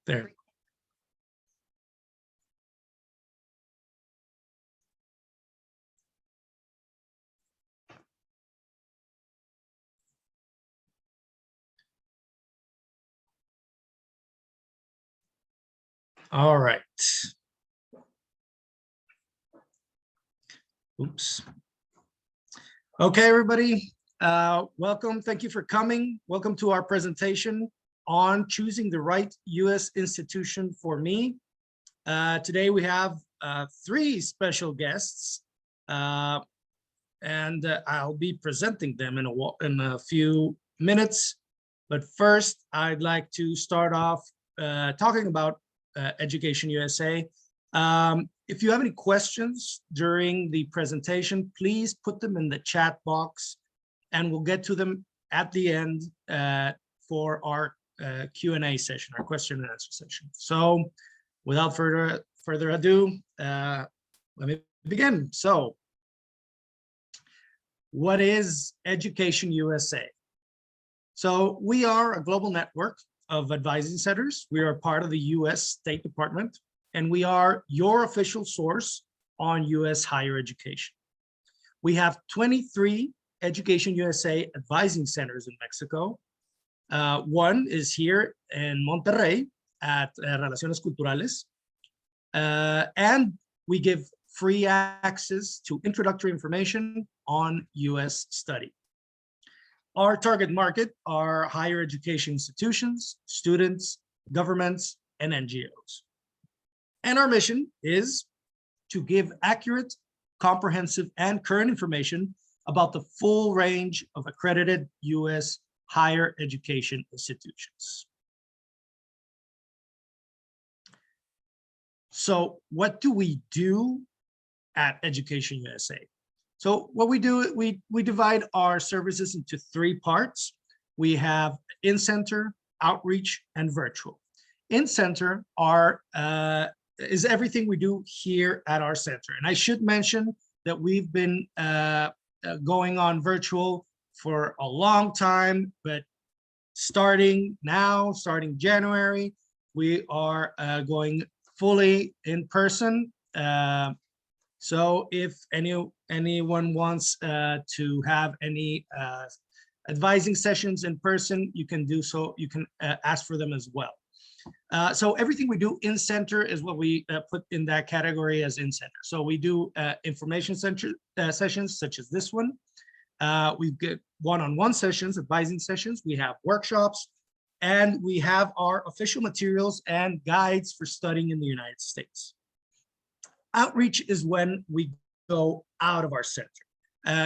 There. All right. Oops. Okay, everybody. Welcome. Thank you for coming. Welcome to our presentation on choosing the right U.S. institution for me. Today we have three special guests, and I'll be presenting them in a few minutes. But first, I'd like to start off talking about Education USA. If you have any questions during the presentation, please put them in the chat box and we'll get to them at the end for our Q&A session, our question and answer session. So without further ado, let me begin. So what is Education USA? So we are a global network of advising centers. We are part of the U.S. State Department, and we are your official source on U.S. higher education. We have 23 Education USA advising centers in Mexico. One is here in Monterrey at Relaciones Culturales. And we give free access to introductory information on U.S. study. Our target market are higher education institutions, students, governments, and NGOs. And our mission is to give accurate, comprehensive, and current information about the full range of accredited U.S. higher education institutions. So what do we do at Education USA? So what we do, we divide our services into three parts. We have in-center, outreach, and virtual. In-center is everything we do here at our center. And I should mention that we've been going on virtual for a long time, but starting January, we are going fully in person. So if anyone wants to have any advising sessions in person, you can do so. You can ask for them as well. So everything we do in center is what we put in that category as in center. So we do information center sessions such as this one. We get one-on-one sessions, advising sessions. We have workshops, and we have our official materials and guides for studying in the United States. Outreach is when we go out of our center,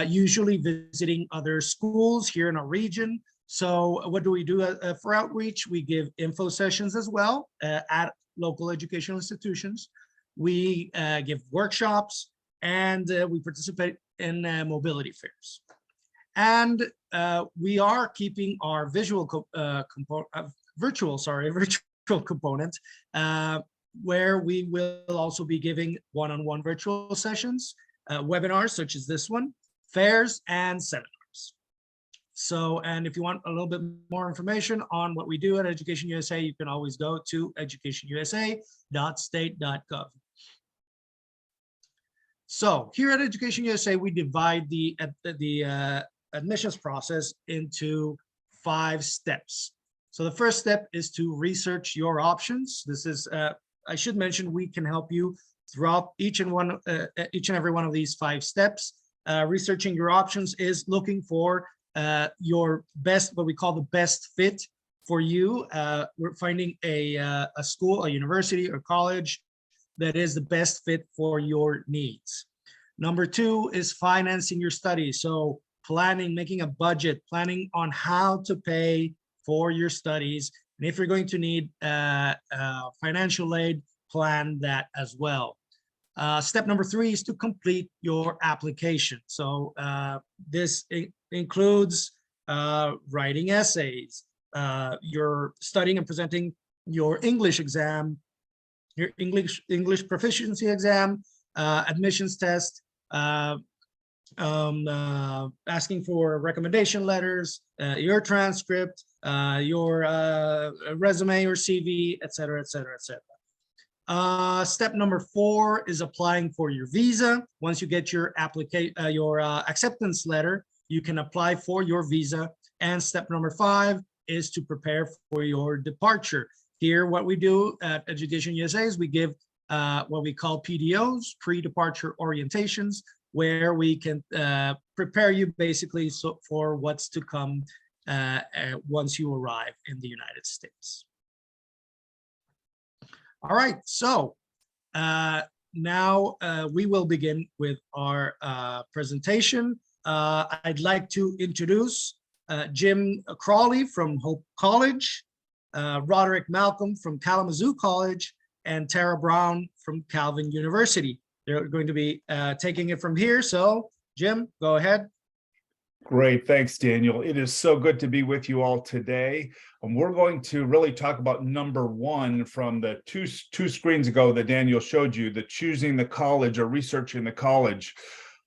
usually visiting other schools here in our region. So what do we do for outreach? We give info sessions as well at local educational institutions. We give workshops, and we participate in mobility fairs. And we are keeping our virtual component, where we will also be giving one-on-one virtual sessions, webinars such as this one, fairs, and seminars. So, and if you want a little bit more information on what we do at Education USA, you can always go to educationusa.state.gov. So here at Education USA, we divide the admissions process into 5 steps. So the first step is to research your options. This is, I should mention, we can help you throughout each and every one of these 5 steps. Researching your options is looking for your best, what we call the best fit for you. We're finding a school, a university, or college that is the best fit for your needs. Number 2 is financing your studies. So planning, making a budget, planning on how to pay for your studies. And if you're going to need financial aid, plan that as well. Step number 3 is to complete your application. So this includes writing essays, you're studying and presenting your English exam, your English proficiency exam, admissions test, asking for recommendation letters, your transcript, your resume or CV, et cetera, et cetera, et cetera. Step number 4 is applying for your visa. Once you get your acceptance letter, you can apply for your visa. And step number 5 is to prepare for your departure. Here, what we do at Education USA is we give what we call PDOs, pre-departure orientations, where we can prepare you basically for what's to come once you arrive in the United States. All right, so now we will begin with our presentation. I'd like to introduce Jim Crawley from Hope College, Roderick Malcolm from Kalamazoo College, and Tara Brown from Calvin University. They're going to be taking it from here. So Jim, go ahead. Great. Thanks, Daniel. It is so good to be with you all today. And we're going to really talk about number 1 from the two screens ago that Daniel showed you, the choosing the college or researching the college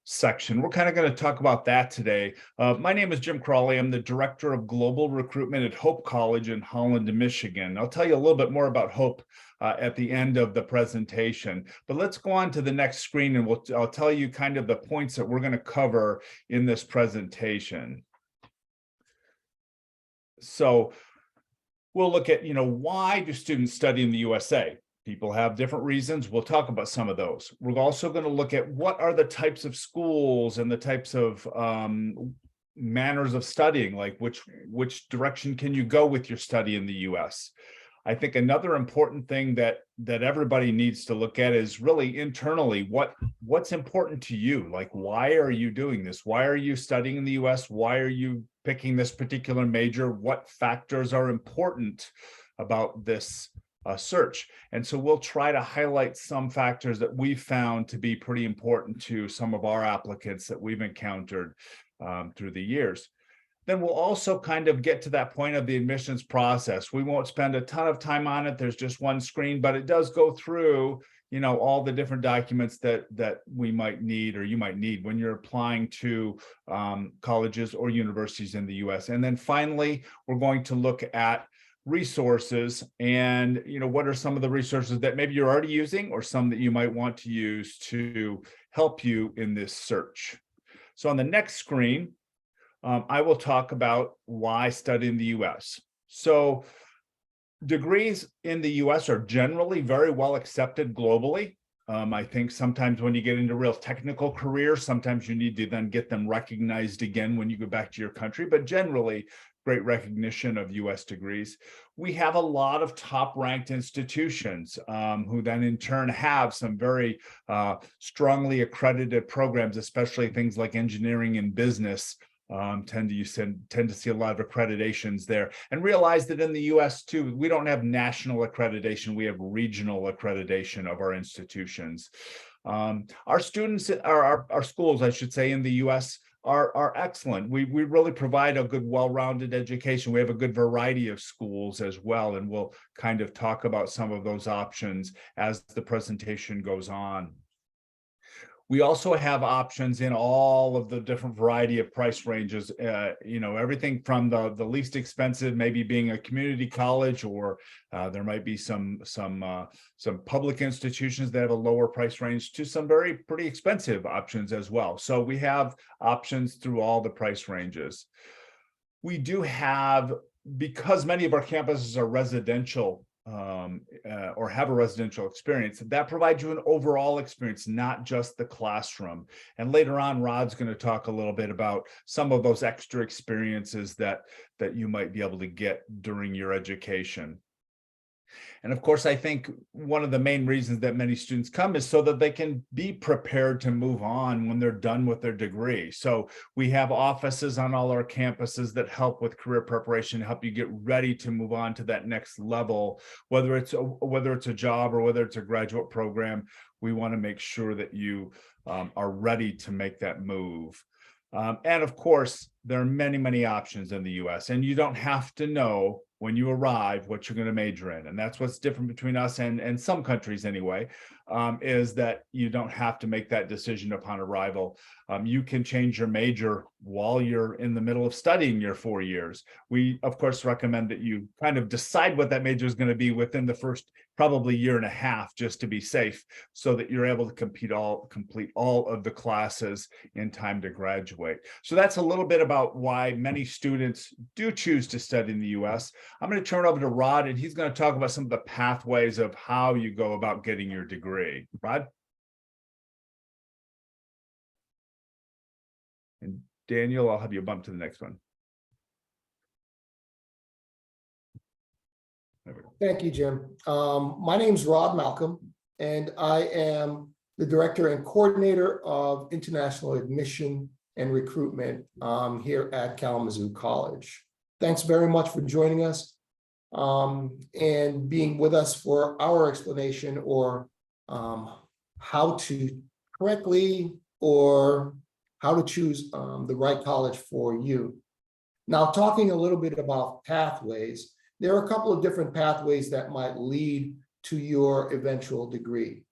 section. We're kind of going to talk about that today. My name is Jim Crawley. I'm the Director of Global Recruitment at Hope College in Holland, Michigan. I'll tell you a little bit more about Hope at the end of the presentation. But let's go on to the next screen and I'll tell you kind of the points that we're going to cover in this presentation. So we'll look at, why do students study in the USA? People have different reasons. We'll talk about some of those. We're also going to look at what are the types of schools and the types of manners of studying, like which direction can you go with your study in the US? I think another important thing that everybody needs to look at is really internally, what's important to you? Like, why are you doing this? Why are you studying in the US? Why are you picking this particular major? What factors are important about this search? And so we'll try to highlight some factors that we found to be pretty important to some of our applicants that we've encountered through the years. Then we'll also kind of get to that point of the admissions process. We won't spend a ton of time on it. There's just one screen, but it does go through, all the different documents that we might need or you might need when you're applying to colleges or universities in the US. And then finally, we're going to look at resources and, what are some of the resources that maybe you're already using or some that you might want to use to help you in this search. So on the next screen, I will talk about why study in the US. So degrees in the US are generally very well accepted globally. I think sometimes when you get into real technical careers, sometimes you need to then get them recognized again when you go back to your country, but generally great recognition of US degrees. We have a lot of top-ranked institutions who then in turn have some very strongly accredited programs, especially things like engineering and business. Tend to see a lot of accreditations there, and realize that in the US too, we don't have national accreditation, we have regional accreditation of our institutions. Our students, our schools, I should say, in the US are excellent. We really provide a good, well-rounded education. We have a good variety of schools as well, and we'll kind of talk about some of those options as the presentation goes on. We also have options in all of the different variety of price ranges, everything from the least expensive, maybe being a community college, or there might be some public institutions that have a lower price range, to some pretty expensive options as well. So we have options through all the price ranges. We do have, because many of our campuses are residential, or have a residential experience, that provides you an overall experience, not just the classroom. And later on, Rod's going to talk a little bit about some of those extra experiences that you might be able to get during your education. And of course, I think one of the main reasons that many students come is so that they can be prepared to move on when they're done with their degree. So we have offices on all our campuses that help with career preparation, help you get ready to move on to that next level, whether it's a job or whether it's a graduate program. We want to make sure that you are ready to make that move. And of course, there are many, many options in the US, and you don't have to know when you arrive what you're going to major in. And that's what's different between us and some countries anyway, is that you don't have to make that decision upon arrival. You can change your major while you're in the middle of studying your 4 years. We, of course, recommend that you kind of decide what that major is going to be within the first probably year and a half, just to be safe, so that you're able to complete all of the classes in time to graduate. So that's a little bit about why many students do choose to study in the US. I'm going to turn it over to Rod, and he's going to talk about some of the pathways of how you go about getting your degree. Rod? And Daniel, I'll have you bump to the next one. There we go. Thank you, Jim. My name's Rod Malcolm, and I am the Director and Coordinator of International Admission and Recruitment here at Kalamazoo College. Thanks very much for joining us and being with us for our explanation or how to correctly or how to choose the right college for you. Now, talking a little bit about pathways, there are a couple of different pathways that might lead to your eventual degree.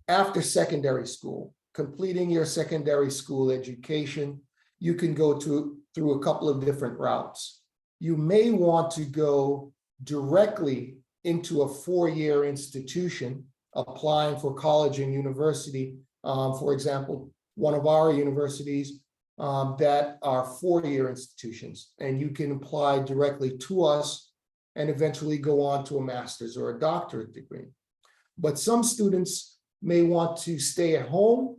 After secondary school, completing your secondary school education, you can go through a couple of different routes. You may want to go directly into a four-year institution, applying for college and university. For example, one of our universities that are four-year institutions, and you can apply directly to us and eventually go on to a master's or a doctorate degree. But some students may want to stay at home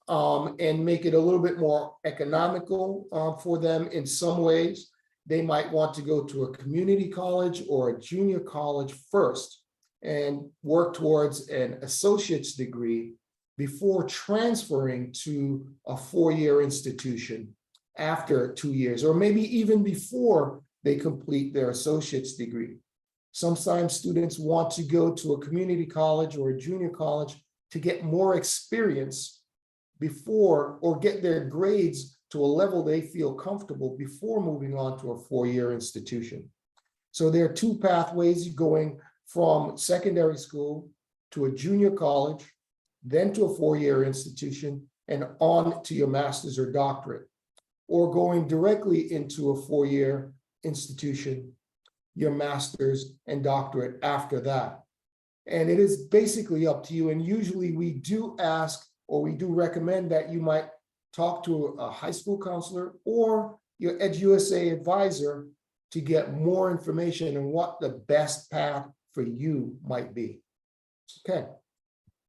and make it a little bit more economical for them in some ways. They might want to go to a community college or a junior college first and work towards an associate's degree before transferring to a four-year institution after 2 years, or maybe even before they complete their associate's degree. Sometimes students want to go to a community college or a junior college to get more experience before, or get their grades to a level they feel comfortable before moving on to a four-year institution. So there are two pathways going from secondary school to a junior college, then to a four-year institution, and on to your master's or doctorate, or going directly into a four-year institution, your master's and doctorate after that. And it is basically up to you. And usually we do ask, or we do recommend that you might talk to a high school counselor or your EdUSA advisor to get more information on what the best path for you might be. Okay.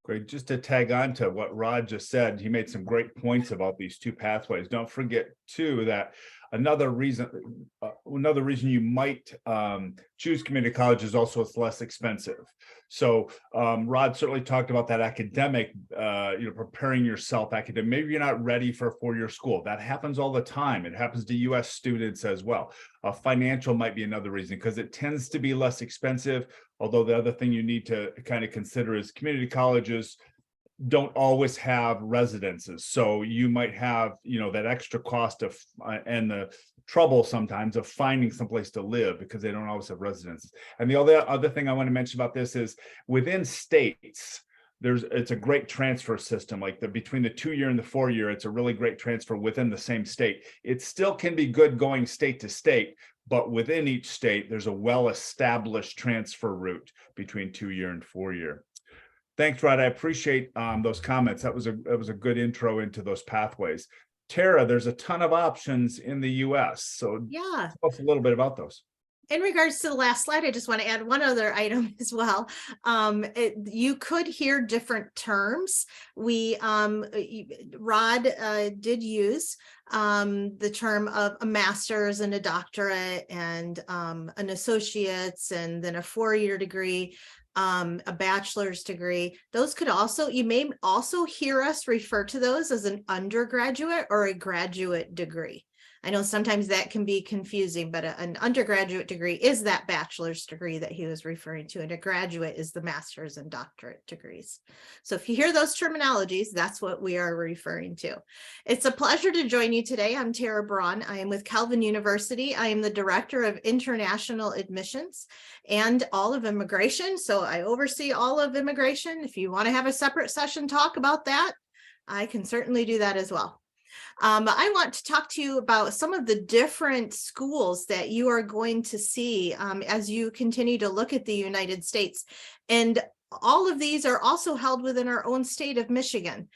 Great. Just to tag on to what Rod just said, he made some great points about these two pathways. Don't forget too that another reason you might choose community college is also it's less expensive. So Rod certainly talked about that academic, preparing yourself academic. Maybe you're not ready for a four-year school. That happens all the time. It happens to US students as well. Financial might be another reason because it tends to be less expensive. Although the other thing you need to kind of consider is community colleges don't always have residences. So you might have, that extra cost of and the trouble sometimes of finding someplace to live because they don't always have residences. And the other thing I want to mention about this is within states, it's a great transfer system, like between the 2-year and the 4-year, it's a really great transfer within the same state. It still can be good going state to state, but within each state, there's a well-established transfer route between 2-year and 4-year. Thanks, Rod. I appreciate those comments. That was a good intro into those pathways. Tara, there's a ton of options in the US. So yeah, tell us a little bit about those. In regards to the last slide, I just want to add one other item as well. You could hear different terms. Rod did use the term of a master's and a doctorate and an associate's and then a 4-year degree, a bachelor's degree. Those could also, you may also hear us refer to those as an undergraduate or a graduate degree. I know sometimes that can be confusing, but an undergraduate degree is that bachelor's degree that he was referring to, and a graduate is the master's and doctorate degrees. So if you hear those terminologies, that's what we are referring to. It's a pleasure to join you today. I'm Tara Braun. I am with Calvin University. I am the Director of International Admissions and all of immigration. So I oversee all of immigration. If you want to have a separate session talk about that, I can certainly do that as well. I want to talk to you about some of the different schools that you are going to see as you continue to look at the United States. And all of these are also held within our own state of Michigan.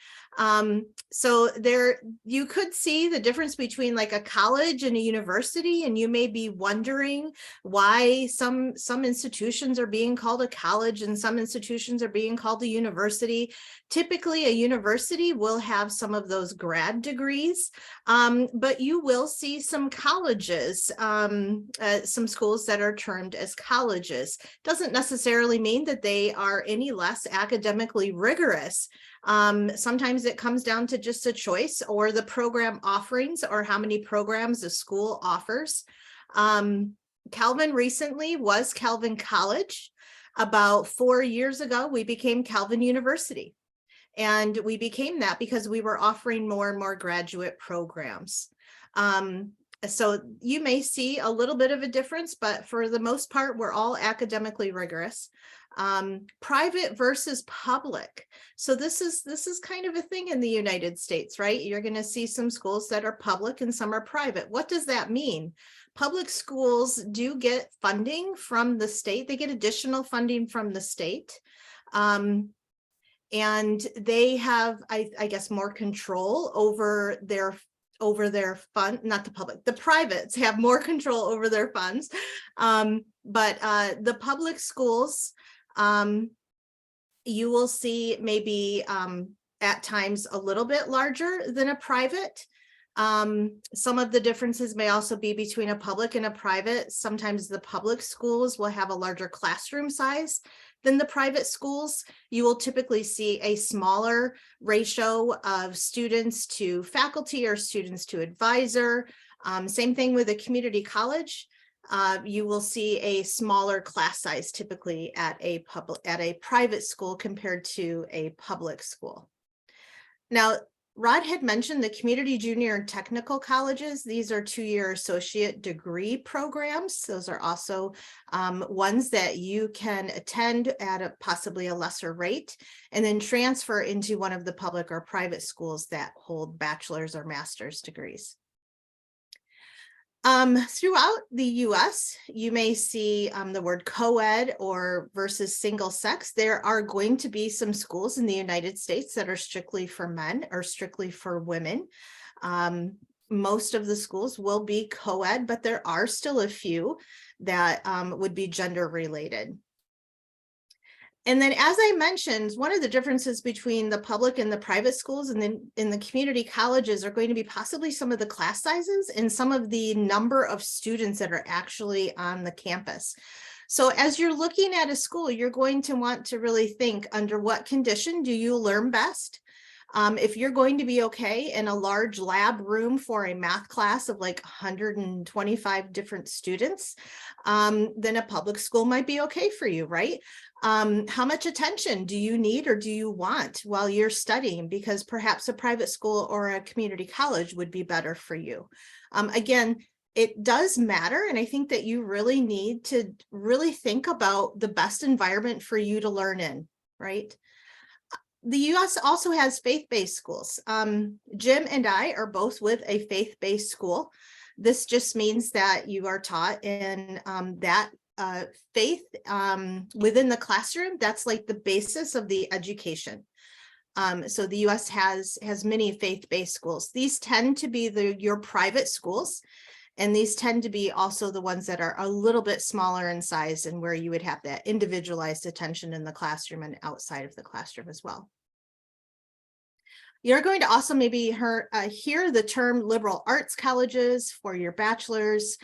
So there, you could see the difference between like a college and a university, and you may be wondering why some institutions are being called a college and some institutions are being called a university. Typically, a university will have some of those grad degrees, but you will see some colleges, some schools that are termed as colleges. Doesn't necessarily mean that they are any less academically rigorous. Sometimes it comes down to just a choice or the program offerings or how many programs a school offers. Calvin recently was Calvin College. About 4 years ago, we became Calvin University. And we became that because we were offering more and more graduate programs. So you may see a little bit of a difference, but for the most part, we're all academically rigorous. Private versus public. So this is kind of a thing in the United States, right? You're going to see some schools that are public and some are private. What does that mean? Public schools do get funding from the state. They get additional funding from the state. And they have, I guess, more control over their fund, not the public, the privates have more control over their funds. But the public schools, you will see maybe at times a little bit larger than a private. Some of the differences may also be between a public and a private. Sometimes the public schools will have a larger classroom size than the private schools. You will typically see a smaller ratio of students to faculty or students to advisor. Same thing with a community college. You will see a smaller class size typically at a private school compared to a public school. Now, Rod had mentioned the community junior and technical colleges. These are 2-year associate degree programs. Those are also ones that you can attend at possibly a lesser rate and then transfer into one of the public or private schools that hold bachelor's or master's degrees. Throughout the US, you may see the word co-ed or versus single sex. There are going to be some schools in the United States that are strictly for men or strictly for women. Most of the schools will be co-ed, but there are still a few that would be gender related. And then, as I mentioned, one of the differences between the public and the private schools and then in the community colleges are going to be possibly some of the class sizes and some of the number of students that are actually on the campus. So as you're looking at a school, you're going to want to really think, under what condition do you learn best? If you're going to be okay in a large lab room for a math class of like 125 different students, then a public school might be okay for you, right? How much attention do you need or do you want while you're studying? Because perhaps a private school or a community college would be better for you. Again, it does matter. And I think that you really need to really think about the best environment for you to learn in, right? The US also has faith-based schools. Jim and I are both with a faith-based school. This just means that you are taught in that faith within the classroom. That's like the basis of the education. So the US has many faith-based schools. These tend to be your private schools, and these tend to be also the ones that are a little bit smaller in size and where you would have that individualized attention in the classroom and outside of the classroom as well. You're going to also maybe hear the term liberal arts colleges for your bachelor's.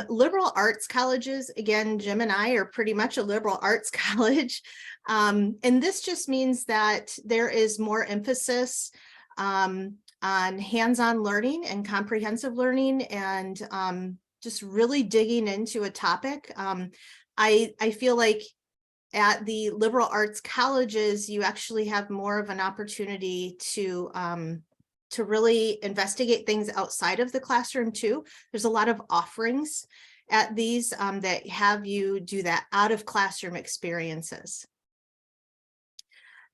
Liberal arts colleges, again, Jim and I are pretty much a liberal arts college. And this just means that there is more emphasis on hands-on learning and comprehensive learning, and just really digging into a topic. I feel like at the liberal arts colleges, you actually have more of an opportunity to really investigate things outside of the classroom too. There's a lot of offerings at these that have you do that out of classroom experiences.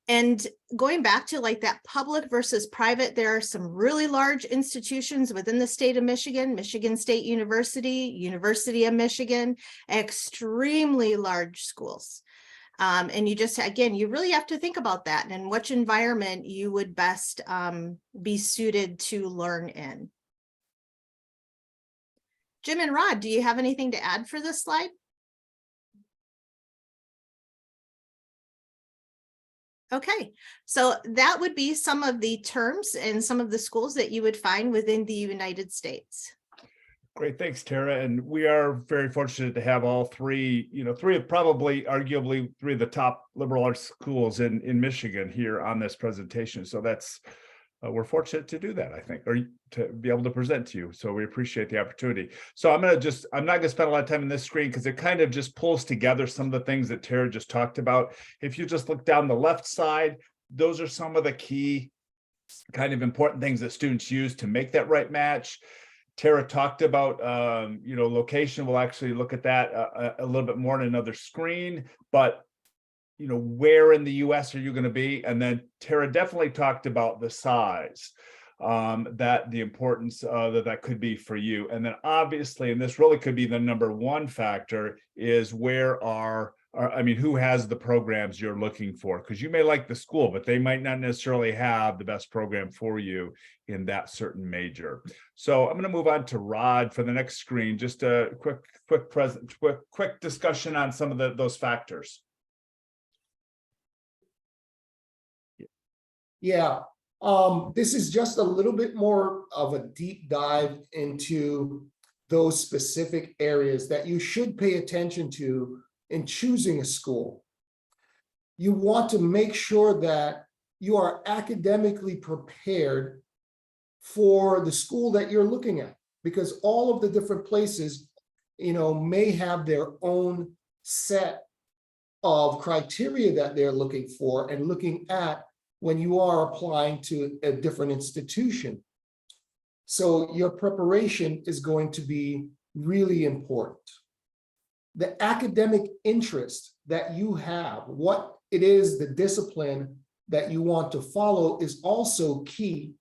And going back to like that public versus private, there are some really large institutions within the state of Michigan, Michigan State University, University of Michigan, extremely large schools. And you just, again, you really have to think about that and which environment you would best be suited to learn in. Jim and Rod, do you have anything to add for this slide? Okay, so that would be some of the terms and some of the schools that you would find within the United States. Great, thanks, Tara. And we are very fortunate to have all three, three of probably arguably three of the top liberal arts schools in Michigan here on this presentation. So that's, we're fortunate to do that, I think, or to be able to present to you. So we appreciate the opportunity. So I'm not going to spend a lot of time on this screen because it kind of just pulls together some of the things that Tara just talked about. If you just look down the left side, those are some of the key kind of important things that students use to make that right match. Tara talked about, location. We'll actually look at that a little bit more in another screen, but, where in the US are you going to be? And then Tara definitely talked about the size, that the importance that could be for you. And then obviously, and this really could be the number one factor, is who has the programs you're looking for? Because you may like the school, but they might not necessarily have the best program for you in that certain major. So I'm going to move on to Rod for the next screen. Just a quick discussion on some of those factors. Yeah, this is just a little bit more of a deep dive into those specific areas that you should pay attention to in choosing a school. You want to make sure that you are academically prepared for the school that you're looking at, because all of the different places, may have their own set of criteria that they're looking for and looking at when you are applying to a different institution. So your preparation is going to be really important. The academic interest that you have, what it is, the discipline that you want to follow, is also key,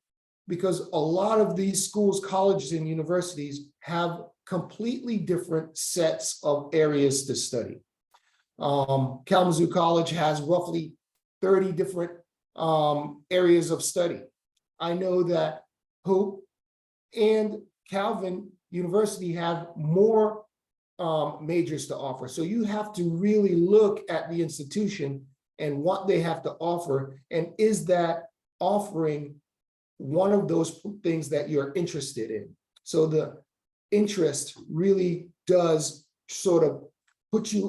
because a lot of these schools, colleges, and universities have completely different sets of areas to study. Kalamazoo College has roughly 30 different areas of study. I know that Hope and Calvin University have more majors to offer. So you have to really look at the institution and what they have to offer, and is that offering one of those things that you're interested in. So the interest really does sort of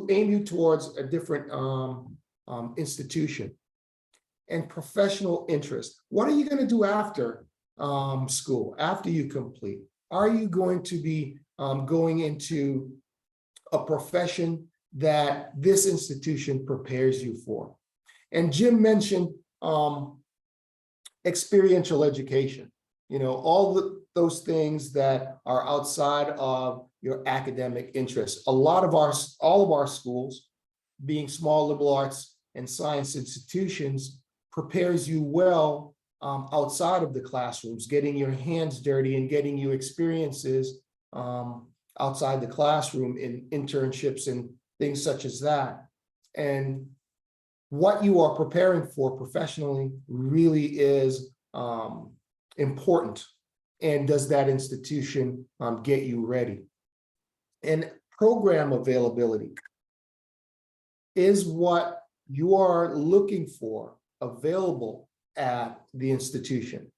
aim you towards a different institution. And professional interest. What are you going to do after school, after you complete? Are you going to be going into a profession that this institution prepares you for? And Jim mentioned experiential education, all those things that are outside of your academic interests. all of our schools, being small liberal arts and science institutions, prepares you well outside of the classrooms, getting your hands dirty and getting you experiences outside the classroom in internships and things such as that. And what you are preparing for professionally really is important. And does that institution get you ready? And program availability is what you are looking for available at the institution.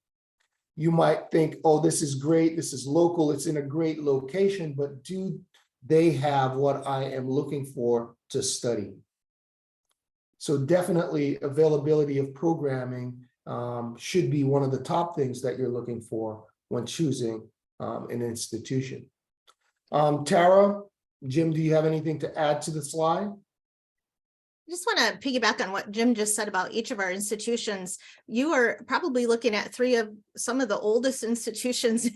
You might think, oh, this is great, this is local, it's in a great location, but do they have what I am looking for to study? So definitely availability of programming should be one of the top things that you're looking for when choosing an institution. Tara, Jim, do you have anything to add to the slide? I just want to piggyback on what Jim just said about each of our institutions. You are probably looking at three of some of the oldest institutions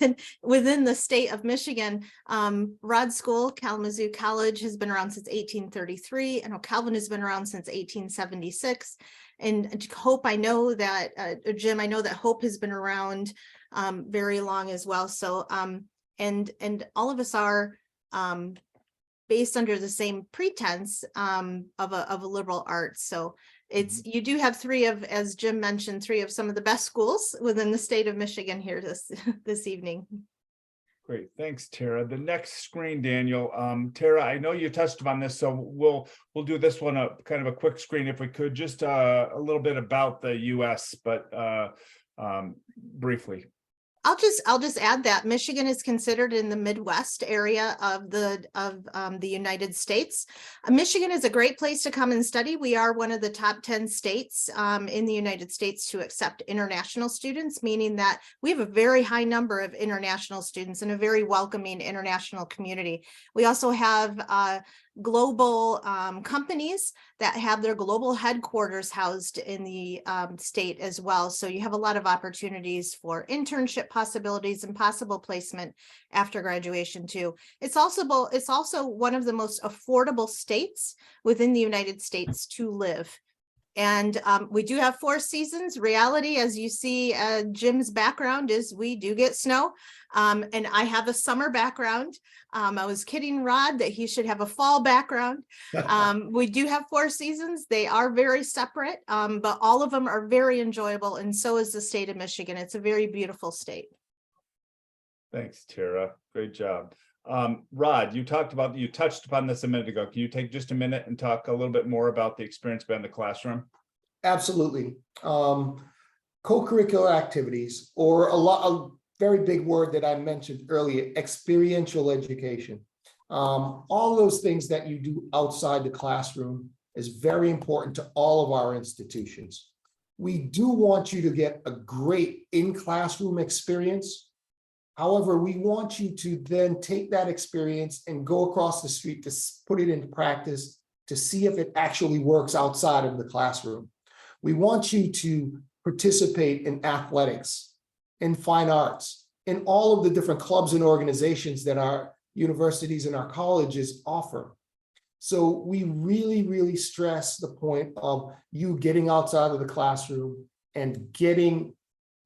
within the state of Michigan. Rod School, Kalamazoo College, has been around since 1833. I know Calvin has been around since 1876. And Hope, I know that, Jim, I know that Hope has been around very long as well. So, and all of us are based under the same pretense of a liberal arts. So it's, you do have three of, as Jim mentioned, three of some of the best schools within the state of Michigan here this evening. Great, thanks, Tara. The next screen, Daniel. Tara, I know you touched upon this, so we'll do this one up kind of a quick screen if we could, just a little bit about the US, but briefly. I'll just add that Michigan is considered in the Midwest area of the United States. Michigan is a great place to come and study. We are one of the top 10 states in the United States to accept international students, meaning that we have a very high number of international students and a very welcoming international community. We also have global companies that have their global headquarters housed in the state as well. So you have a lot of opportunities for internship possibilities and possible placement after graduation too. It's also one of the most affordable states within the United States to live. And we do have 4 seasons. Reality, as you see, Jim's background is we do get snow. And I have a summer background. I was kidding Rod that he should have a fall background. We do have 4 seasons. They are very separate, but all of them are very enjoyable. And so is the state of Michigan. It's a very beautiful state. Thanks, Tara. Great job. Rod, you touched upon this a minute ago. Can you take just a minute and talk a little bit more about the experience beyond the classroom? Absolutely. Co-curricular activities, or a very big word that I mentioned earlier, experiential education. All those things that you do outside the classroom is very important to all of our institutions. We do want you to get a great in-classroom experience. However, we want you to then take that experience and go across the street to put it into practice to see if it actually works outside of the classroom. We want you to participate in athletics, in fine arts, in all of the different clubs and organizations that our universities and our colleges offer. So we really, really stress the point of you getting outside of the classroom and getting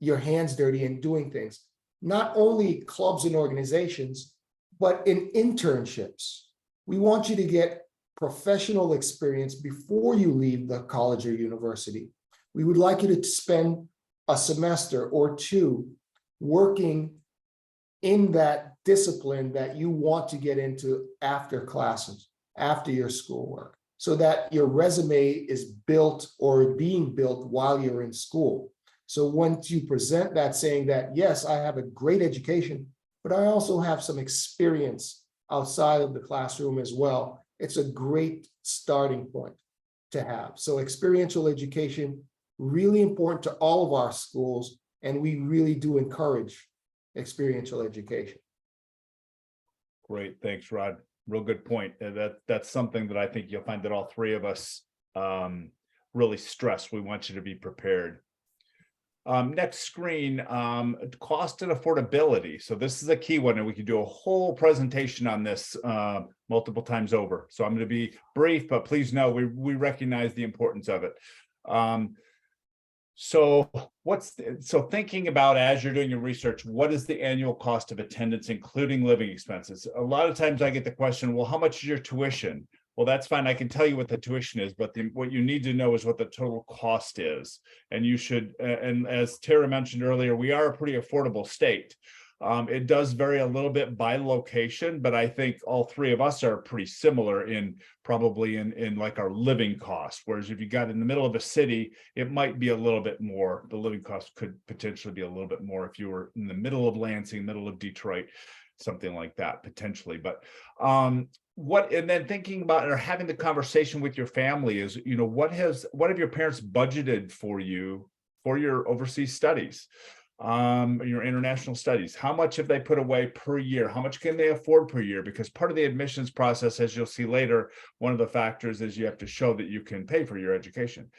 your hands dirty and doing things. Not only clubs and organizations, but in internships. We want you to get professional experience before you leave the college or university. We would like you to spend a semester or 2 working in that discipline that you want to get into after classes, after your schoolwork, so that your resume is built or being built while you're in school. So once you present that, saying that, yes, I have a great education, but I also have some experience outside of the classroom as well, it's a great starting point to have. So experiential education, really important to all of our schools, and we really do encourage experiential education. Great, thanks, Rod. Real good point. That's something that I think you'll find that all 3 of us really stress. We want you to be prepared. Next screen, cost and affordability. So this is a key one, and we could do a whole presentation on this multiple times over. So I'm going to be brief, but please know we recognize the importance of it. So thinking about, as you're doing your research, what is the annual cost of attendance, including living expenses? A lot of times I get the question, well, how much is your tuition? Well, that's fine. I can tell you what the tuition is, but what you need to know is what the total cost is. And you should, and as Tara mentioned earlier, we are a pretty affordable state. It does vary a little bit by location, but I think all 3 of us are pretty similar in like our living cost. Whereas if you got in the middle of a city, it might be a little bit more. The living cost could potentially be a little bit more if you were in the middle of Lansing, middle of Detroit, something like that potentially. But and then thinking about or having the conversation with your family is, what have your parents budgeted for you for your overseas studies, your international studies. How much have they put away per year? How much can they afford per year? Because part of the admissions process, as you'll see later, one of the factors is you have to show that you can pay for your education.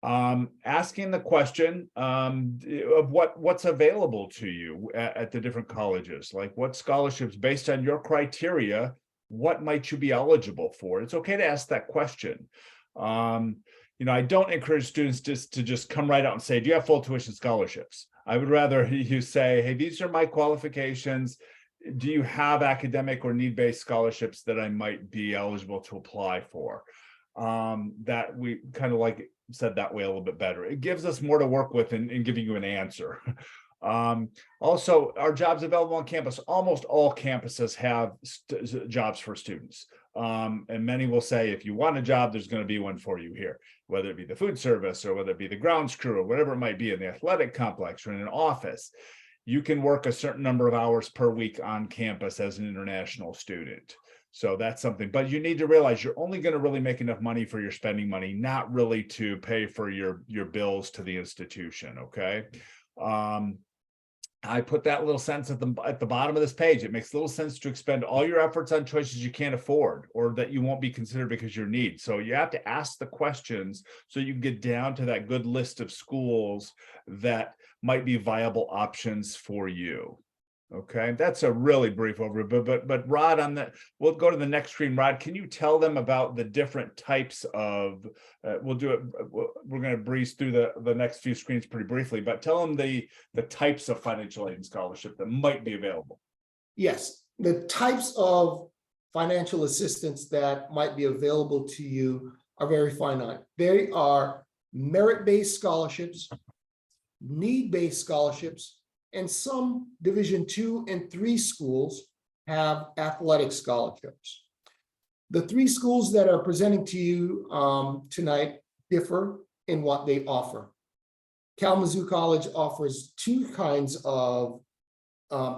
Asking the question of what's available to you at the different colleges, like what scholarships based on your criteria, what might you be eligible for? It's okay to ask that question. I don't encourage students to just come right out and say, do you have full tuition scholarships? I would rather you say, hey, these are my qualifications. Do you have academic or need-based scholarships that I might be eligible to apply for? That we kind of like said that way a little bit better. It gives us more to work with in giving you an answer. Also, our jobs available on campus. Almost all campuses have jobs for students. And many will say, if you want a job, there's going to be one for you here, whether it be the food service or whether it be the grounds crew or whatever it might be in the athletic complex or in an office. You can work a certain number of hours per week on campus as an international student. So that's something, but you need to realize you're only going to really make enough money for your spending money, not really to pay for your bills to the institution. Okay. I put that little sentence at the bottom of this page. It makes little sense to expend all your efforts on choices you can't afford or that you won't be considered because you're need. So you have to ask the questions so you can get down to that good list of schools that might be viable options for you. Okay, that's a really brief overview, but Rod, we'll go to the next screen. Rod, can you tell them about the different types of, we're going to breeze through the next few screens pretty briefly, but tell them the types of financial aid and scholarship that might be available. Yes, the types of financial assistance that might be available to you are very finite. They are merit-based scholarships, need-based scholarships, and some Division II and III schools have athletic scholarships. The three schools that are presenting to you tonight differ in what they offer. Kalamazoo College offers two kinds of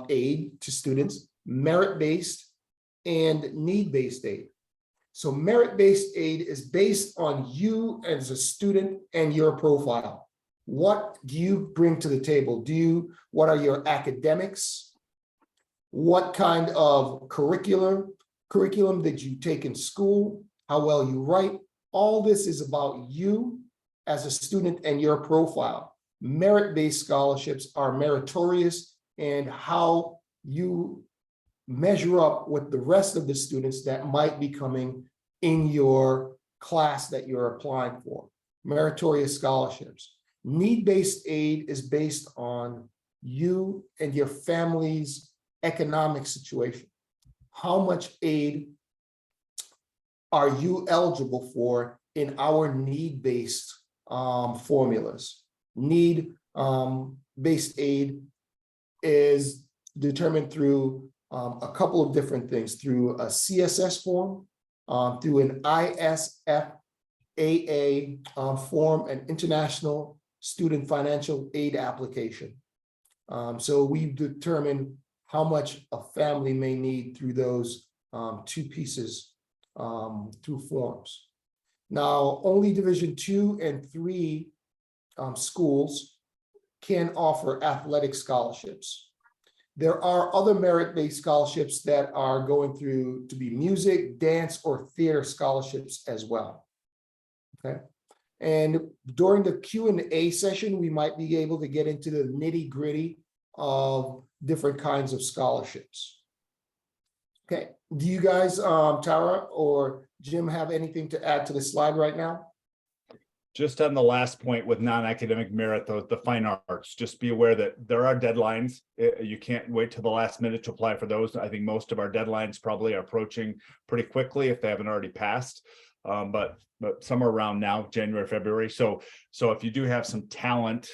aid to students, merit-based and need-based aid. So merit-based aid is based on you as a student and your profile. What do you bring to the table? What are your academics? What kind of curriculum did you take in school? How well you write? All this is about you as a student and your profile. Merit-based scholarships are meritorious and how you measure up with the rest of the students that might be coming in your class that you're applying for. Meritorious scholarships. Need-based aid is based on you and your family's economic situation. How much aid are you eligible for in our need-based formulas? Need-based aid is determined through a couple of different things, through a CSS form, through an ISFAA form, an International Student Financial Aid application. So we determine how much a family may need through those two pieces through forms. Now, only Division II and III schools can offer athletic scholarships. There are other merit-based scholarships that are going through to be music, dance, or theater scholarships as well. Okay. And during the Q&A session, we might be able to get into the nitty-gritty of different kinds of scholarships. Okay, do you guys, Tara or Jim, have anything to add to the slide right now? Just on the last point with non-academic merit, the fine arts, just be aware that there are deadlines. You can't wait till the last minute to apply for those. I think most of our deadlines probably are approaching pretty quickly if they haven't already passed. But somewhere around now, January, February. So if you do have some talent,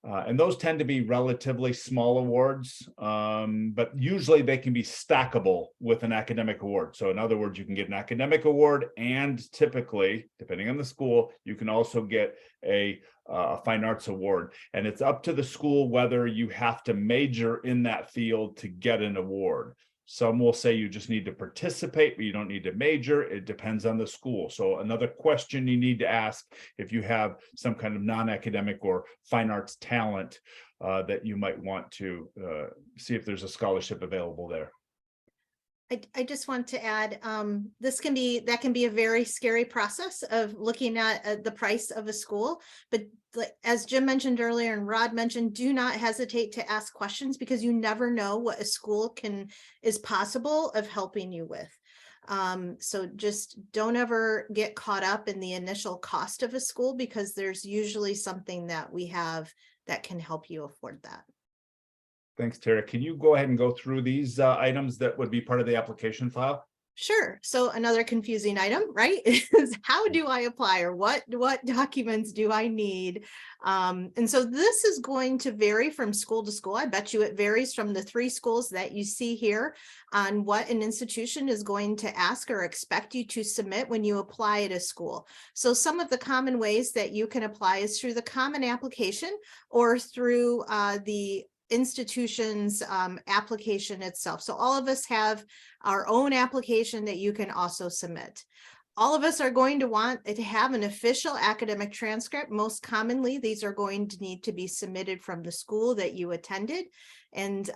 and those tend to be relatively small awards, but usually they can be stackable with an academic award. So in other words, you can get an academic award, and typically, depending on the school, you can also get a fine arts award. And it's up to the school whether you have to major in that field to get an award. Some will say you just need to participate, but you don't need to major. It depends on the school. So another question you need to ask if you have some kind of non-academic or fine arts talent that you might want to see if there's a scholarship available there. I just want to add, that can be a very scary process of looking at the price of a school. But as Jim mentioned earlier and Rod mentioned, do not hesitate to ask questions, because you never know what a school is possible of helping you with. So just don't ever get caught up in the initial cost of a school, because there's usually something that we have that can help you afford that. Thanks, Tara. Can you go ahead and go through these items that would be part of the application file? Sure. So another confusing item, right, is how do I apply, or what documents do I need? And so this is going to vary from school to school. I bet you it varies from the 3 schools that you see here on what an institution is going to ask or expect you to submit when you apply at a school. So some of the common ways that you can apply is through the common application or through the institution's application itself. So all of us have our own application that you can also submit. All of us are going to want to have an official academic transcript. Most commonly, these are going to need to be submitted from the school that you attended. And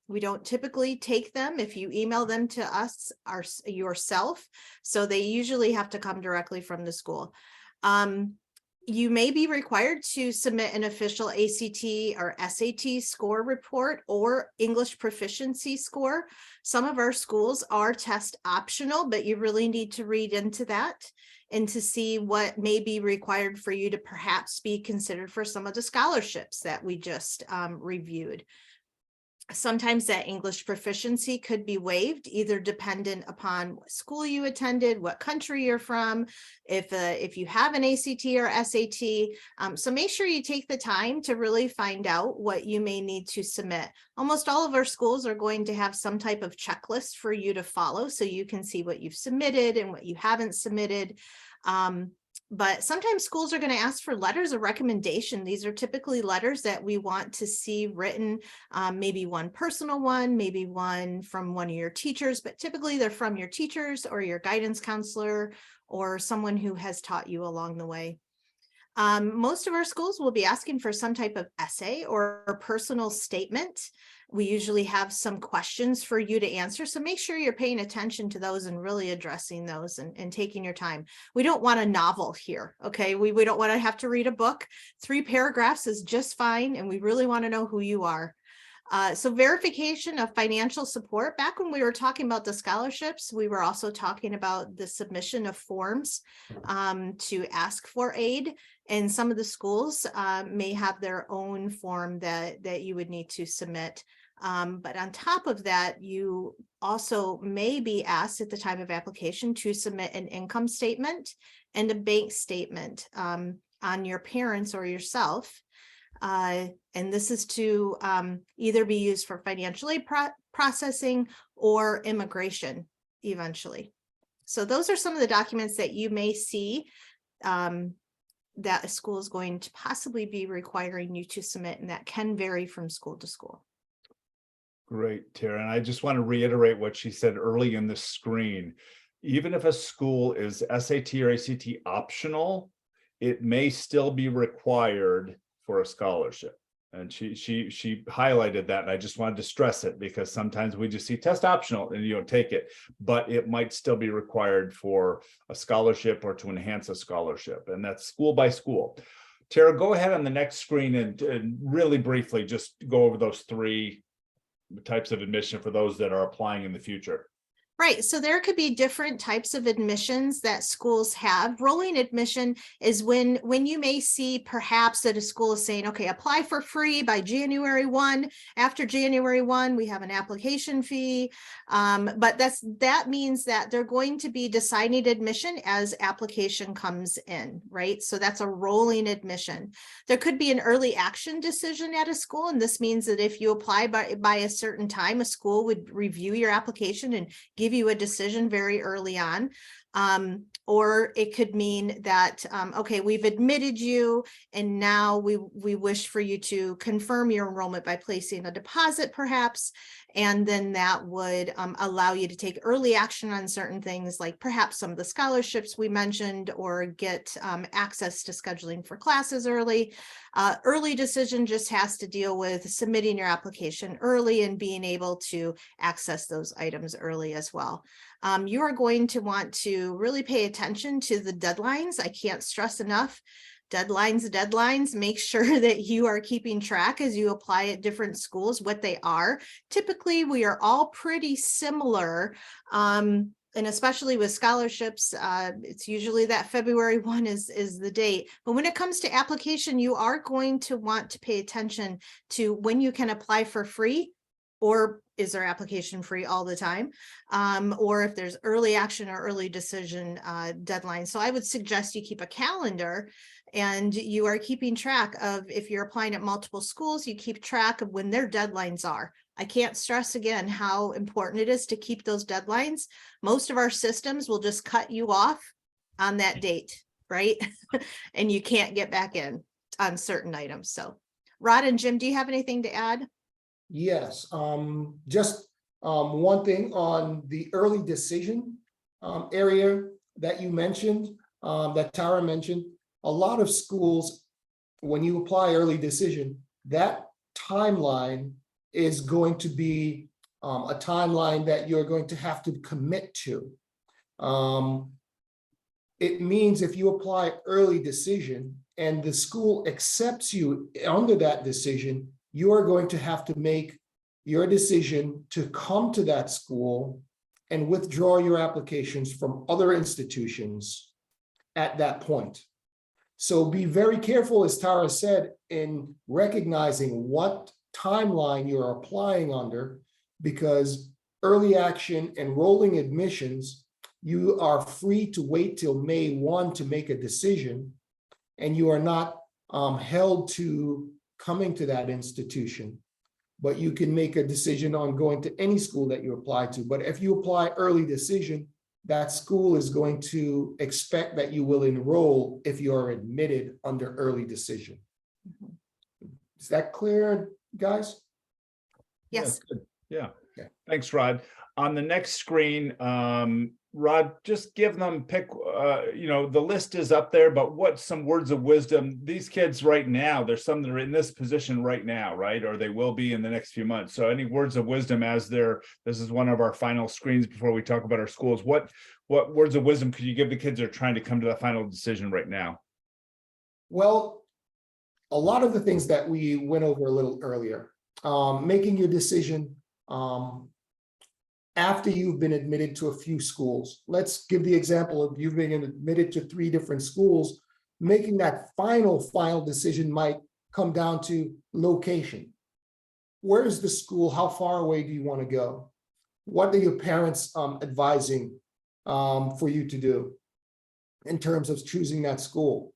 we don't typically take them if you email them to us yourself. So they usually have to come directly from the school. You may be required to submit an official ACT or SAT score report or English proficiency score. Some of our schools are test optional, but you really need to read into that and to see what may be required for you to perhaps be considered for some of the scholarships that we just reviewed. Sometimes that English proficiency could be waived, either dependent upon what school you attended, what country you're from, if you have an ACT or SAT. So make sure you take the time to really find out what you may need to submit. Almost all of our schools are going to have some type of checklist for you to follow, so you can see what you've submitted and what you haven't submitted. But sometimes schools are going to ask for letters of recommendation. These are typically letters that we want to see written, maybe one personal one, maybe one from one of your teachers, but typically they're from your teachers or your guidance counselor or someone who has taught you along the way. Most of our schools will be asking for some type of essay or personal statement. We usually have some questions for you to answer. So make sure you're paying attention to those and really addressing those and taking your time. We don't want a novel here, okay? We don't want to have to read a book. 3 paragraphs is just fine. And we really want to know who you are. So verification of financial support. Back when we were talking about the scholarships, we were also talking about the submission of forms to ask for aid. And some of the schools may have their own form that you would need to submit. But on top of that, you also may be asked at the time of application to submit an income statement and a bank statement on your parents or yourself. And this is to either be used for financial aid processing or immigration eventually. So those are some of the documents that you may see that a school is going to possibly be requiring you to submit, and that can vary from school to school. Great, Tara. And I just want to reiterate what she said early in the screen. Even if a school is SAT or ACT optional, it may still be required for a scholarship. And she highlighted that, and I just wanted to stress it because sometimes we just see test optional and you don't take it, but it might still be required for a scholarship or to enhance a scholarship, and that's school by school. Tara, go ahead on the next screen and really briefly just go over those 3 types of admission for those that are applying in the future. Right. So there could be different types of admissions that schools have. Rolling admission is when you may see perhaps that a school is saying, okay, apply for free by January 1. After January 1, we have an application fee. But that means that they're going to be deciding admission as application comes in, right? So that's a rolling admission. There could be an early action decision at a school. And this means that if you apply by a certain time, a school would review your application and give you a decision very early on. Or it could mean that, okay, we've admitted you and now we wish for you to confirm your enrollment by placing a deposit perhaps. And then that would allow you to take early action on certain things, like perhaps some of the scholarships we mentioned, or get access to scheduling for classes early. Early decision just has to deal with submitting your application early and being able to access those items early as well. You are going to want to really pay attention to the deadlines. I can't stress enough. Deadlines, make sure that you are keeping track as you apply at different schools, what they are. Typically, we are all pretty similar. And especially with scholarships, it's usually that February 1 is the date. But when it comes to application, you are going to want to pay attention to when you can apply for free, or is their application free all the time? Or if there's early action or early decision deadline. So I would suggest you keep a calendar and you are keeping track of, if you're applying at multiple schools, you keep track of when their deadlines are. I can't stress again how important it is to keep those deadlines. Most of our systems will just cut you off on that date, right? And you can't get back in on certain items. So Rod and Jim, do you have anything to add? Yes, just one thing on the early decision area that you mentioned, that Tara mentioned. A lot of schools, when you apply early decision, that timeline is going to be a timeline that you're going to have to commit to. It means if you apply early decision and the school accepts you under that decision, you are going to have to make your decision to come to that school and withdraw your applications from other institutions at that point. So be very careful, as Tara said, in recognizing what timeline you're applying under, because early action and rolling admissions, you are free to wait till May 1 to make a decision, and you are not held to coming to that institution, but you can make a decision on going to any school that you apply to. But if you apply early decision, that school is going to expect that you will enroll if you are admitted under early decision. Is that clear, guys? Yes. Good. Yeah. Okay. Thanks, Rod. On the next screen, Rod, just give them the list is up there, but what's some words of wisdom? These kids right now, there's some that are in this position right now, right? Or they will be in the next few months. So any words of wisdom as this is one of our final screens before we talk about our schools. What words of wisdom could you give the kids that are trying to come to that final decision right now? Well, a lot of the things that we went over a little earlier, making your decision after you've been admitted to a few schools. Let's give the example of you've been admitted to 3 different schools. Making that final decision might come down to location. Where is the school? How far away do you want to go? What are your parents advising for you to do in terms of choosing that school?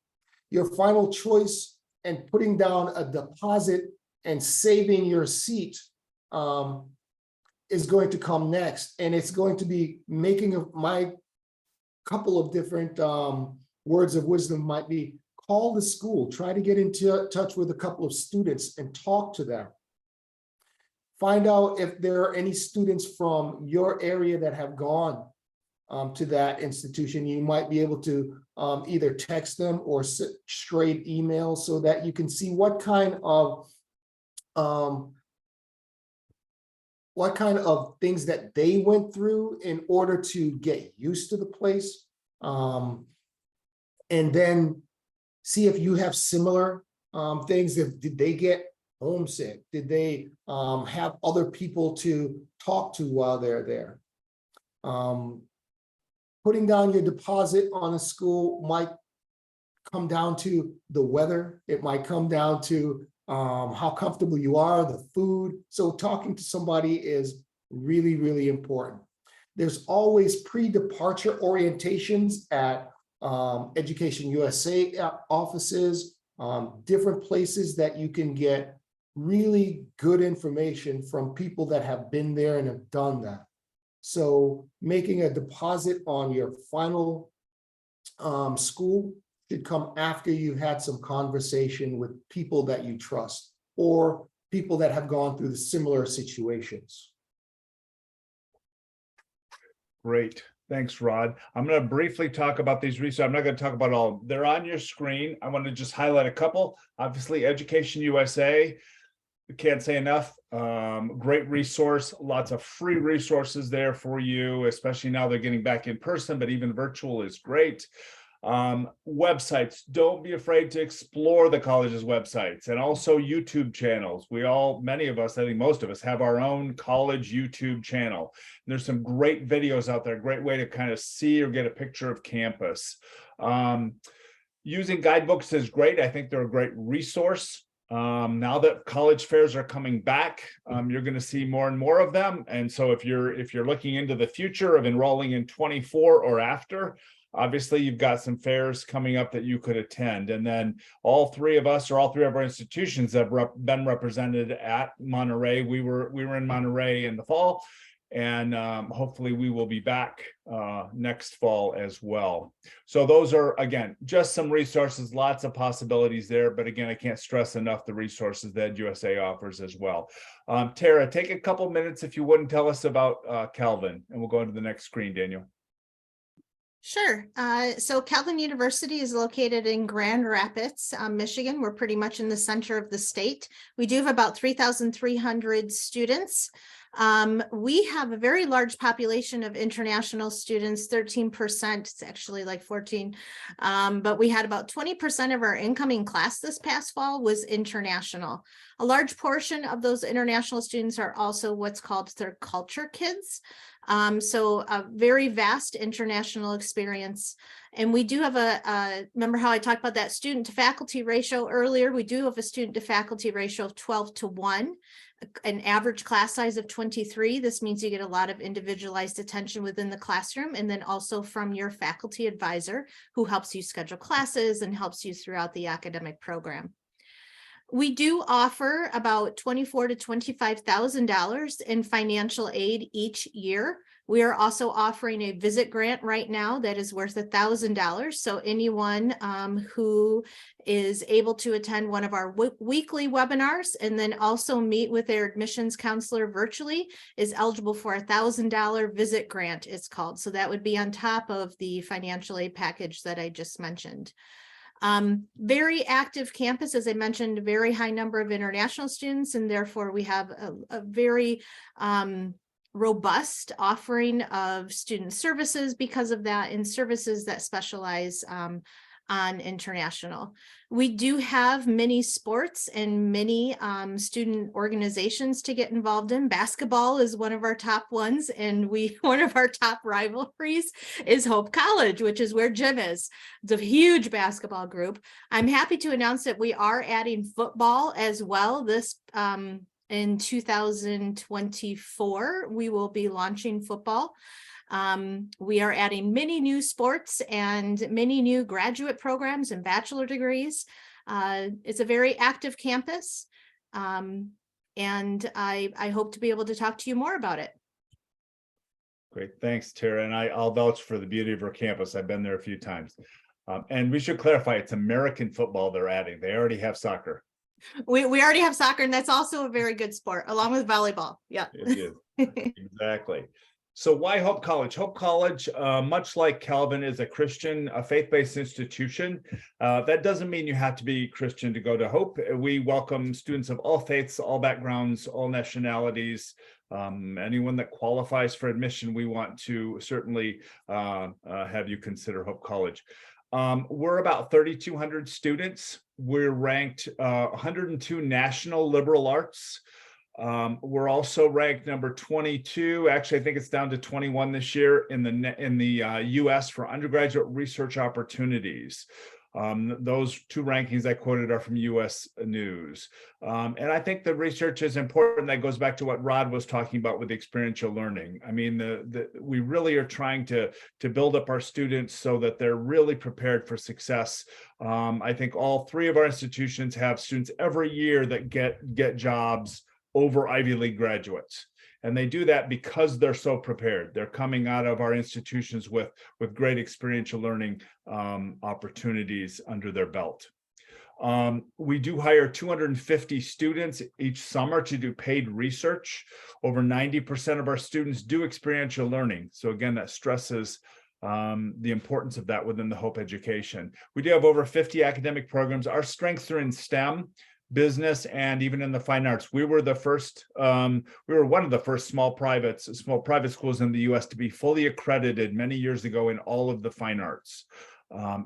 Your final choice and putting down a deposit and saving your seat is going to come next. And it's going to be making my couple of different words of wisdom might be: call the school, try to get into touch with a couple of students and talk to them. Find out if there are any students from your area that have gone to that institution. You might be able to either text them or straight email so that you can see what kind of things that they went through in order to get used to the place. And then see if you have similar things. Did they get homesick? Did they have other people to talk to while they're there? Putting down your deposit on a school might come down to the weather. It might come down to how comfortable you are, the food. So talking to somebody is really, really important. There's always pre-departure orientations at Education USA offices, different places that you can get really good information from people that have been there and have done that. So making a deposit on your final school should come after you've had some conversation with people that you trust or people that have gone through the similar situations. Great. Thanks, Rod. I'm going to briefly talk about these resources. I'm not going to talk about all. They're on your screen. I want to just highlight a couple. Obviously, Education USA. Can't say enough. Great resource. Lots of free resources there for you, especially now they're getting back in person, but even virtual is great. Websites, don't be afraid to explore the college's websites, and also YouTube channels. Many of us, I think most of us, have our own college YouTube channel. And there's some great videos out there, great way to kind of see or get a picture of campus. Using guidebooks is great. I think they're a great resource. Now that college fairs are coming back, you're going to see more and more of them. And so if you're looking into the future of enrolling in 24 or after, obviously you've got some fairs coming up that you could attend. And then all three of us, or all three of our institutions, have been represented at Monterey. We were in Monterey in the fall, and hopefully we will be back next fall as well. So those are, again, just some resources, lots of possibilities there. But again, I can't stress enough the resources that USA offers as well. Tara, take a couple minutes if you wouldn't, tell us about Calvin, and we'll go into the next screen, Daniel. Sure. So Calvin University is located in Grand Rapids, Michigan. We're pretty much in the center of the state. We do have about 3,300 students. We have a very large population of international students, 13%. It's actually like 14. But we had about 20% of our incoming class this past fall was international. A large portion of those international students are also what's called third culture kids. So a very vast international experience. And we do have remember how I talked about that student to faculty ratio earlier? We do have a student to faculty ratio of 12:1, an average class size of 23. This means you get a lot of individualized attention within the classroom, and then also from your faculty advisor who helps you schedule classes and helps you throughout the academic program. We do offer about $24,000 to $25,000 in financial aid each year. We are also offering a visit grant right now that is worth $1,000. So anyone who is able to attend one of our weekly webinars and then also meet with their admissions counselor virtually is eligible for a $1,000 visit grant, it's called. So that would be on top of the financial aid package that I just mentioned. Very active campus, as I mentioned, a very high number of international students, and therefore we have a very robust offering of student services because of that, and services that specialize on international. We do have many sports and many student organizations to get involved in. Basketball is one of our top ones, and one of our top rivalries is Hope College, which is where Jim is. It's a huge basketball group. I'm happy to announce that we are adding football as well. This in 2024, we will be launching football. We are adding many new sports and many new graduate programs and bachelor degrees. It's a very active campus, and I hope to be able to talk to you more about it. Great, thanks, Tara. And I'll vouch for the beauty of our campus. I've been there a few times. And we should clarify, it's American football they're adding. They already have soccer. We already have soccer, and that's also a very good sport, along with volleyball. Yeah. It is. Exactly. So why Hope College? Hope College, much like Calvin, is a Christian, a faith-based institution. That doesn't mean you have to be Christian to go to Hope. We welcome students of all faiths, all backgrounds, all nationalities. Anyone that qualifies for admission, we want to certainly have you consider Hope College. We're about 3,200 students. We're ranked 102 national liberal arts. We're also ranked number 22. Actually, I think it's down to 21 this year in the U.S. for undergraduate research opportunities. Those two rankings I quoted are from U.S. News. And I think the research is important. That goes back to what Rod was talking about with experiential learning. I mean, we really are trying to build up our students so that they're really prepared for success. I think all three of our institutions have students every year that get jobs over Ivy League graduates. And they do that because they're so prepared. They're coming out of our institutions with great experiential learning opportunities under their belt. We do hire 250 students each summer to do paid research. Over 90% of our students do experiential learning. So again, that stresses the importance of that within the Hope education. We do have over 50 academic programs. Our strengths are in STEM, business, and even in the fine arts. We were the first, we were one of the first small private schools in the US to be fully accredited many years ago in all of the fine arts.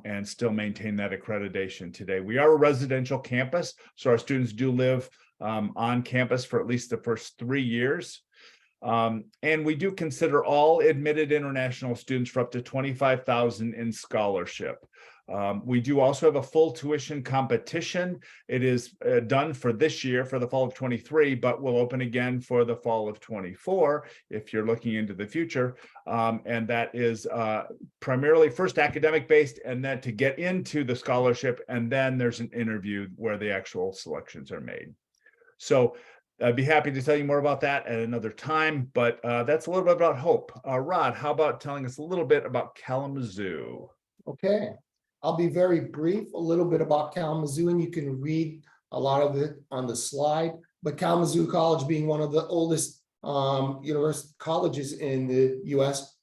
And still maintain that accreditation today. We are a residential campus, so our students do live on campus for at least the first 3 years. And we do consider all admitted international students for up to $25,000 in scholarship. We do also have a full tuition competition. It is done for this year, for the fall of 23, but will open again for the fall of 24 if you're looking into the future. And that is primarily first academic based, and then to get into the scholarship, and then there's an interview where the actual selections are made. So I'd be happy to tell you more about that at another time, but that's a little bit about Hope. Rod, how about telling us a little bit about Kalamazoo? Okay, I'll be very brief, a little bit about Kalamazoo, and you can read a lot of it on the slide. But Kalamazoo College, being one of the oldest university colleges in the US,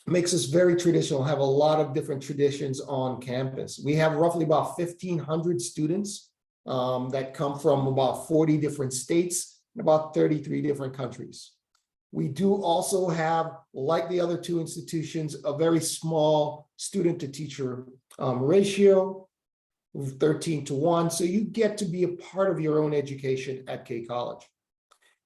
makes us very traditional, have a lot of different traditions on campus. We have roughly about 1,500 students that come from about 40 different states and about 33 different countries. We do also have, like the other two institutions, a very small student to teacher ratio, 13:1. So you get to be a part of your own education at K College.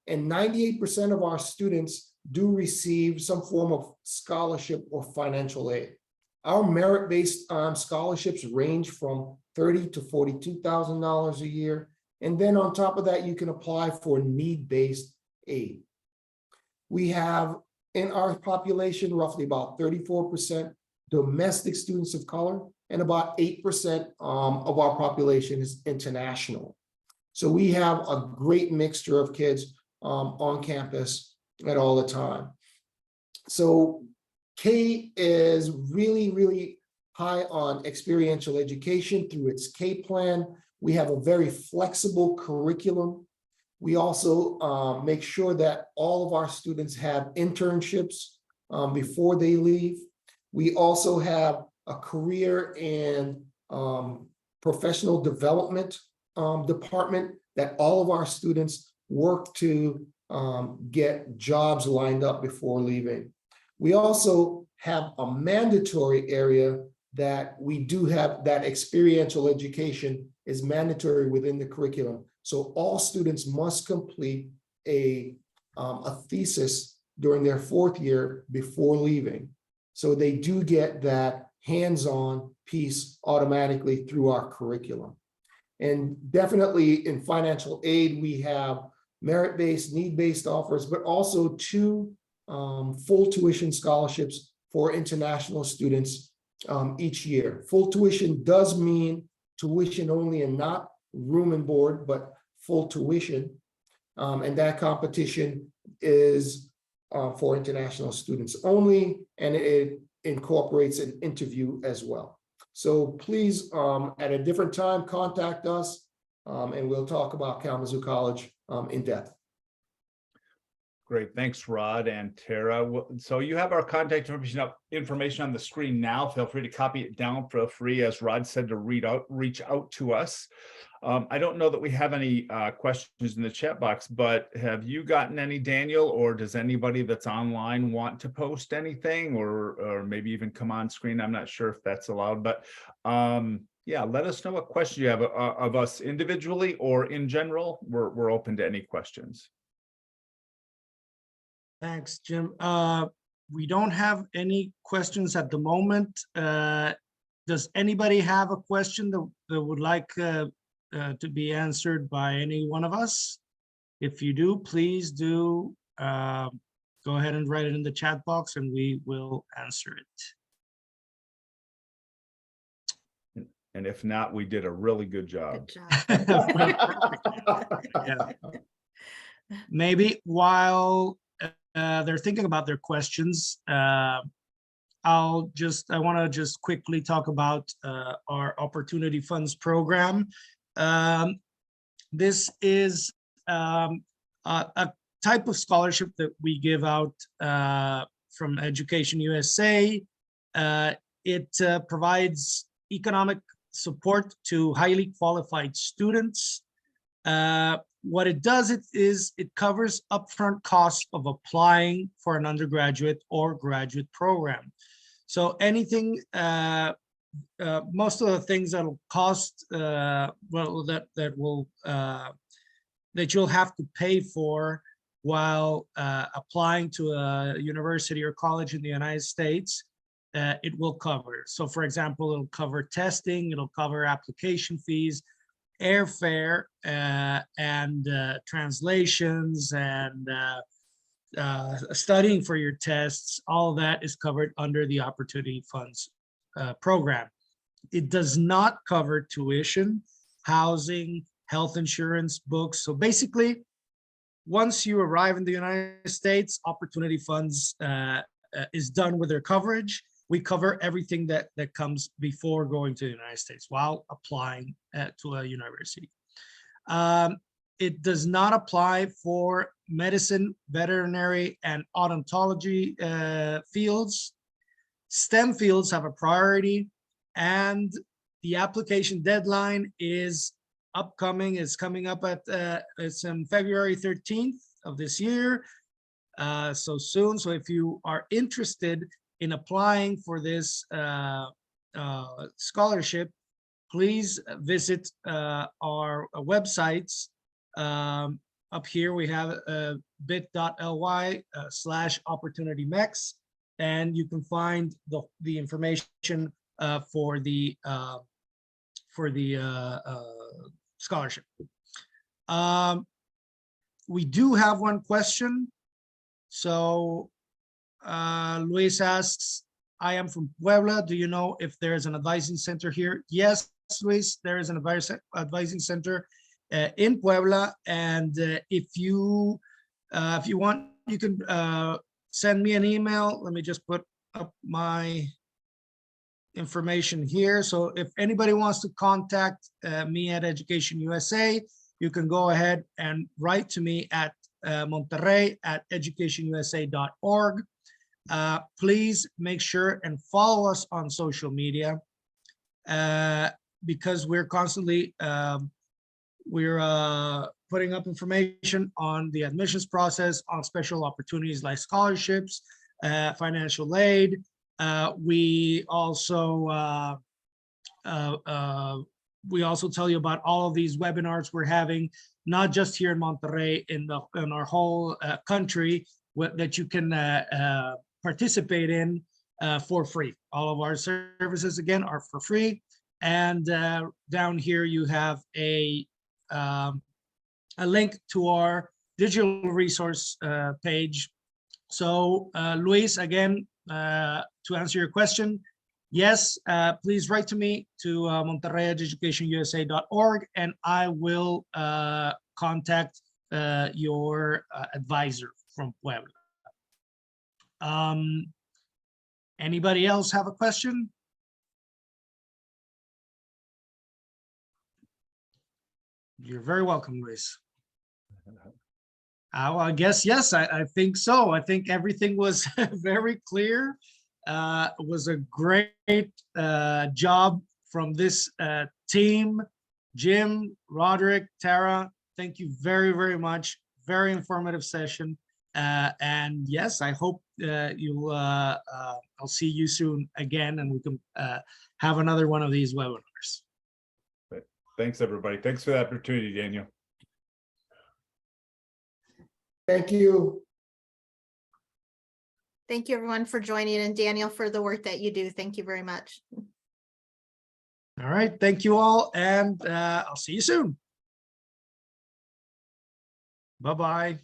And 98% of our students do receive some form of scholarship or financial aid. Our merit-based scholarships range from $30,000 to $42,000 a year. And then on top of that, you can apply for need-based aid. We have in our population roughly about 34% domestic students of color, and about 8% of our population is international. So we have a great mixture of kids on campus at all the time. So K is really, really high on experiential education through its K plan. We have a very flexible curriculum. We also make sure that all of our students have internships before they leave. We also have a career and professional development department that all of our students work to get jobs lined up before leaving. We also have a mandatory area that we do have, that experiential education is mandatory within the curriculum. So all students must complete a thesis during their 4th year before leaving. So they do get that hands-on piece automatically through our curriculum. And definitely in financial aid, we have merit-based, need-based offers, but also 2 full tuition scholarships for international students each year. Full tuition does mean tuition only and not room and board, but full tuition. And that competition is for international students only, and it incorporates an interview as well. So please, at a different time, contact us, and we'll talk about Kalamazoo College in depth. Great, thanks, Rod and Tara. So you have our contact information on the screen now. Feel free to copy it down. Feel free, as Rod said, to reach out to us. I don't know that we have any questions in the chat box, but have you gotten any, Daniel, or does anybody that's online want to post anything, or maybe even come on screen? I'm not sure if that's allowed, but yeah, let us know what question you have of us individually or in general. We're open to any questions. Thanks, Jim. We don't have any questions at the moment. Does anybody have a question that would like to be answered by any one of us? If you do, please do go ahead and write it in the chat box and we will answer it. And if not, we did a really good job. Good job. Yeah. maybe while they're thinking about their questions, I want to just quickly talk about our Opportunity Funds program. This is a type of scholarship that we give out from Education USA. It provides economic support to highly qualified students. What it does is it covers upfront costs of applying for an undergraduate or graduate program. So anything, most of the things that'll cost, well, that you'll have to pay for while applying to a university or college in the United States, it will cover. So for example, it'll cover testing, it'll cover application fees, airfare, and translations, and studying for your tests. All of that is covered under the Opportunity Funds program. It does not cover tuition, housing, health insurance, books. So basically, once you arrive in the United States, Opportunity Funds is done with their coverage. We cover everything that comes before going to the United States while applying to a university. It does not apply for medicine, veterinary, and odontology fields. STEM fields have a priority, and the application deadline is upcoming. It's coming up at it's on February 13th of this year, so soon. So if you are interested in applying for this scholarship, please visit our websites. Up here we have bit.ly/opportunitymex, and you can find the information for the scholarship. We do have one question. So Luis asks, I am from Puebla. Do you know if there is an advising center here? Yes, Luis, there is an advising center in Puebla. And if you want, you can send me an email. Let me just put up my information here. So if anybody wants to contact me at Education USA, you can go ahead and write to me at monterrey@educationusa.org. Please make sure and follow us on social media because we're constantly putting up information on the admissions process, on special opportunities like scholarships, financial aid. We also tell you about all of these webinars we're having, not just here in Monterrey, in our whole country, that you can participate in for free. All of our services, again, are for free. And down here you have a link to our digital resource page. So Luis, again, to answer your question, yes, please write to me to monterrey@educationusa.org, and I will contact your advisor from Puebla. Anybody else have a question? You're very welcome, Luis. Well, I guess, yes, I think so. I think everything was very clear. It was a great job from this team. Jim, Roderick, Tara, thank you very, very much. Very informative session. And yes, I hope I'll see you soon again, and we can have another one of these webinars. Thanks, everybody. Thanks for the opportunity, Daniel. Thank you. Thank you, everyone, for joining, and Daniel, for the work that you do. Thank you very much. All right. Thank you all, and I'll see you soon. Bye-bye.